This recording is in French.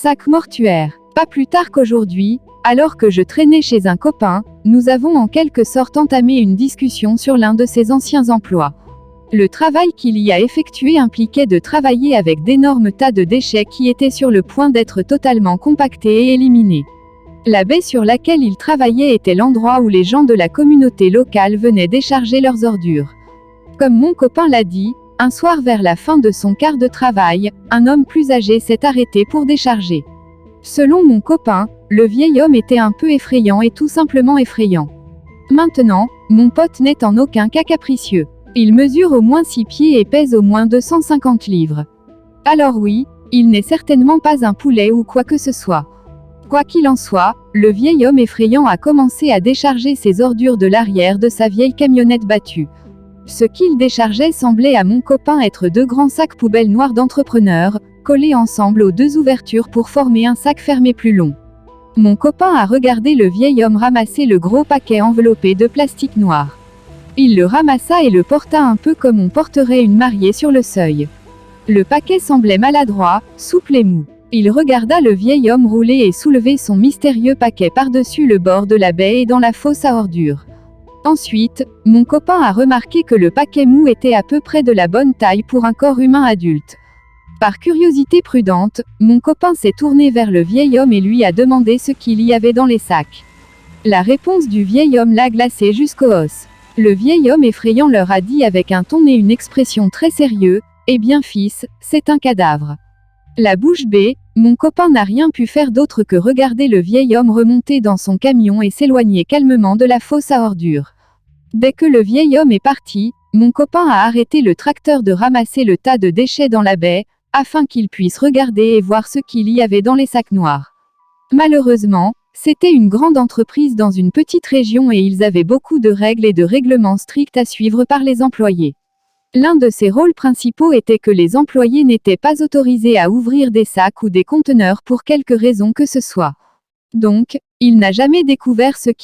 Sac mortuaire. Pas plus tard qu'aujourd'hui, alors que je traînais chez un copain, nous avons en quelque sorte entamé une discussion sur l'un de ses anciens emplois. Le travail qu'il y a effectué impliquait de travailler avec d'énormes tas de déchets qui étaient sur le point d'être totalement compactés et éliminés. La baie sur laquelle il travaillait était l'endroit où les gens de la communauté locale venaient décharger leurs ordures. Comme mon copain l'a dit, un soir vers la fin de son quart de travail, un homme plus âgé s'est arrêté pour décharger. Selon mon copain, le vieil homme était un peu effrayant et tout simplement effrayant. Maintenant, mon pote n'est en aucun cas capricieux. Il mesure au moins 6 pieds et pèse au moins 250 livres. Alors oui, il n'est certainement pas un poulet ou quoi que ce soit. Quoi qu'il en soit, le vieil homme effrayant a commencé à décharger ses ordures de l'arrière de sa vieille camionnette battue. Ce qu'il déchargeait semblait à mon copain être 2 grands sacs poubelles noirs d'entrepreneur, collés ensemble aux 2 ouvertures pour former un sac fermé plus long. Mon copain a regardé le vieil homme ramasser le gros paquet enveloppé de plastique noir. Il le ramassa et le porta un peu comme on porterait une mariée sur le seuil. Le paquet semblait maladroit, souple et mou. Il regarda le vieil homme rouler et soulever son mystérieux paquet par-dessus le bord de la baie et dans la fosse à ordures. Ensuite, mon copain a remarqué que le paquet mou était à peu près de la bonne taille pour un corps humain adulte. Par curiosité prudente, mon copain s'est tourné vers le vieil homme et lui a demandé ce qu'il y avait dans les sacs. La réponse du vieil homme l'a glacé jusqu'aux os. Le vieil homme effrayant leur a dit avec un ton et une expression très sérieux, « Eh bien fils, c'est un cadavre. » La bouche bée, mon copain n'a rien pu faire d'autre que regarder le vieil homme remonter dans son camion et s'éloigner calmement de la fosse à ordures. Dès que le vieil homme est parti, mon copain a arrêté le tracteur de ramasser le tas de déchets dans la baie, afin qu'il puisse regarder et voir ce qu'il y avait dans les sacs noirs. Malheureusement, c'était une grande entreprise dans une petite région et ils avaient beaucoup de règles et de règlements stricts à suivre par les employés. L'un de ses rôles principaux était que les employés n'étaient pas autorisés à ouvrir des sacs ou des conteneurs pour quelque raison que ce soit. Donc, il n'a jamais découvert ce qui